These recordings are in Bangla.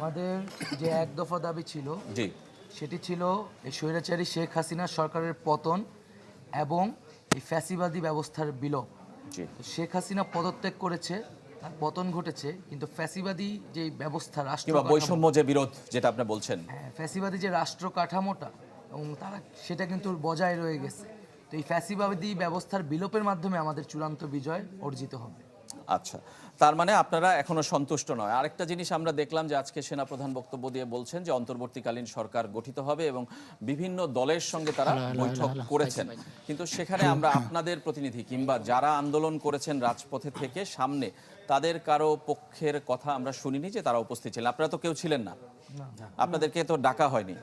আমাদের যে এক দফা দাবি ছিল জি সেটি ছিল এই স্বৈরাচারী শেখ হাসিনা সরকারের পতন এবং এই ফ্যাসিবাদী ব্যবস্থার বিলোপ। জি তো শেখ হাসিনা পদত্যাগ করেছে, তার পতন ঘটেছে, কিন্তু ফ্যাসিবাদী যে ব্যবস্থা রাষ্ট্র কিংবা বৈষম্য যে বিরোধ যেটা আপনি বলছেন, ফ্যাসিবাদী যে রাষ্ট্র কাঠামোটা এবং তারা সেটা কিন্তু বজায় রয়ে গেছে। তো এই ফ্যাসিবাদী ব্যবস্থার বিলোপের মাধ্যমে আমাদের চূড়ান্ত বিজয় অর্জিত হবে। আচ্ছা, তার মানে আপনারা এখনো সন্তুষ্ট নয়। আরেকটা জিনিস আমরা দেখলাম যে আজকে সেনাপ্রধান বক্তব্য দিয়ে বলছেন যে অন্তর্বর্তীকালীন সরকার গঠিত হবে এবং বিভিন্ন দলের সঙ্গে তারা বৈঠক করেছেন, কিন্তু সেখানে আমরা আপনাদের প্রতিনিধি কিংবা যারা আন্দোলন করেছেন রাজপথে থেকে সামনে তাদের কারো পক্ষের কথা আমরা শুনিনি যে তারা উপস্থিত ছিলেন। আপনারা তো কেউ ছিলেন না, আপনাদেরকে তো ডাকা হয়নি।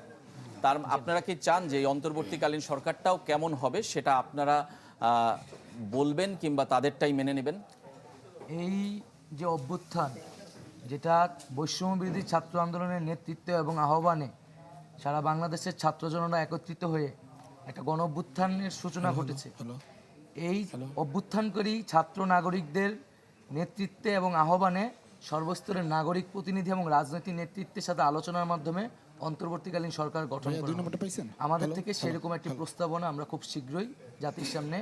তার আপনারা কি চান যে এই অন্তর্বর্তীকালীন সরকারটাও কেমন হবে সেটা আপনারা বলবেন কিংবা তাদেরটাই মেনে নেবেন? এই যে অভ্যুত্থান, যেটা বৈষম্য বিরোধী ছাত্র আন্দোলনের নেতৃত্ব এবং আহ্বানে সারা বাংলাদেশের ছাত্র জনতা একত্রিত হয়ে একটা গণ অভ্যুত্থানের সূচনা ঘটেছে। এই অভ্যুত্থানকারী ছাত্র নাগরিকদের নেতৃত্বে এবং আহ্বানে সর্বস্তরের নাগরিক প্রতিনিধি এবং রাজনৈতিক নেতৃত্বের সাথে আলোচনার মাধ্যমে অন্তর্বর্তীকালীন সরকার গঠন করা হবে। আমাদের থেকে সেরকম একটি প্রস্তাবনা আমরা খুব শীঘ্রই জাতির সামনে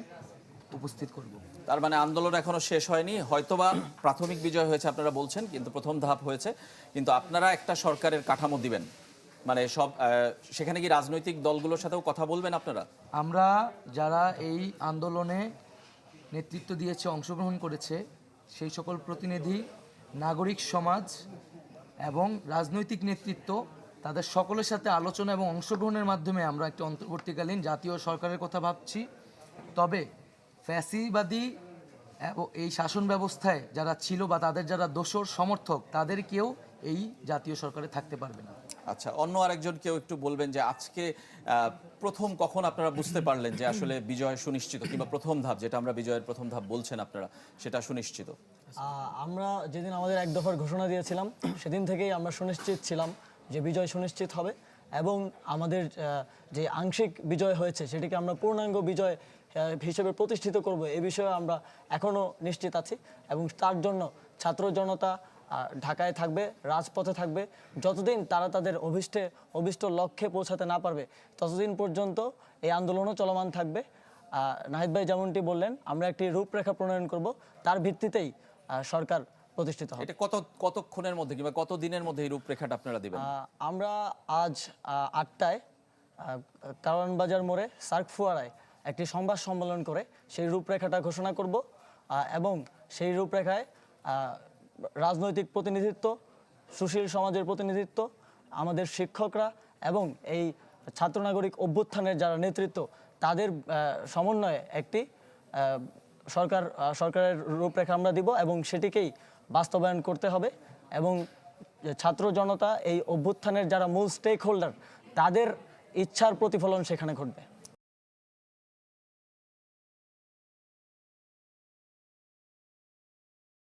উপস্থিত করব। তার মানে আন্দোলন এখনো শেষ হয়নি, হয়তোবা প্রাথমিক বিজয় হয়েছে আপনারা বলছেন, কিন্তু প্রথম ধাপ হয়েছে, কিন্তু আপনারা একটা সরকারের কাঠামো দিবেন, মানে সব সেখানে কি রাজনৈতিক দলগুলোর সাথেও কথা বলবেন আপনারা? আমরা যারা এই আন্দোলনে নেতৃত্ব দিয়েছে, অংশগ্রহণ করেছে, সেই সকল প্রতিনিধি, নাগরিক সমাজ এবং রাজনৈতিক নেতৃত্ব, তাদের সকলের সাথে আলোচনা এবং অংশগ্রহণের মাধ্যমে আমরা একটি অন্তর্বর্তীকালীন জাতীয় সরকারের কথা ভাবছি। তবে ফ্যাসিবাদী এবং এই শাসন ব্যবস্থায় যারা ছিল বা তাদের যারা দোসর সমর্থক, তাদের কেউ এই জাতীয় সরকারে থাকতে পারবে না। আচ্ছা, অন্য আরেকজন কেউ একটু বলবেন যে আজকে প্রথম কখন আপনারা বুঝতে পারলেন যে আসলে বিজয় সুনিশ্চিত, কিংবা প্রথম ধাপ যেটা আমরা বিজয়ের প্রথম ধাপ বলছেন আপনারা সেটা সুনিশ্চিত? আমরা যেদিন আমাদের এক দফার ঘোষণা দিয়েছিলাম সেদিন থেকেই আমরা সুনিশ্চিত ছিলাম যে বিজয় সুনিশ্চিত হবে, এবং আমাদের যে আংশিক বিজয় হয়েছে সেটিকে আমরা পূর্ণাঙ্গ বিজয় হিসেবে প্রতিষ্ঠিত করব, এ বিষয়ে আমরা এখনও নিশ্চিত আছি। এবং তার জন্য ছাত্র জনতা ঢাকায় থাকবে, রাজপথে থাকবে। যতদিন তারা তাদের অভিষ্ট লক্ষ্যে পৌঁছাতে না পারবে ততদিন পর্যন্ত এই আন্দোলনও চলমান থাকবে। নাহিদ ভাই যেমনটি বললেন, আমরা একটি রূপরেখা প্রণয়ন করব, তার ভিত্তিতেই সরকার প্রতিষ্ঠিত হবে। এটা কতক্ষণের মধ্যে কিংবা কত দিনের মধ্যে এই রূপরেখাটা আপনারা দিবেন? আমরা আজ 8টায় কারওয়ান বাজার মোড়ে সার্ক ফোয়ারায় একটি সংবাদ সম্মেলন করে সেই রূপরেখাটা ঘোষণা করব, এবং সেই রূপরেখায় রাজনৈতিক প্রতিনিধিত্ব, সুশীল সমাজের প্রতিনিধিত্ব, আমাদের শিক্ষকরা এবং এই ছাত্র নাগরিক অভ্যুত্থানের যারা নেতৃত্ব, তাদের সমন্বয়ে একটি সরকারের রূপরেখা আমরা দিব, এবং সেটিকেই বাস্তবায়ন করতে হবে। এবং ছাত্র জনতা, এই অভ্যুত্থানের যারা মূল স্টেক হোল্ডার, তাদের ইচ্ছার প্রতিফলন সেখানে ঘটবে।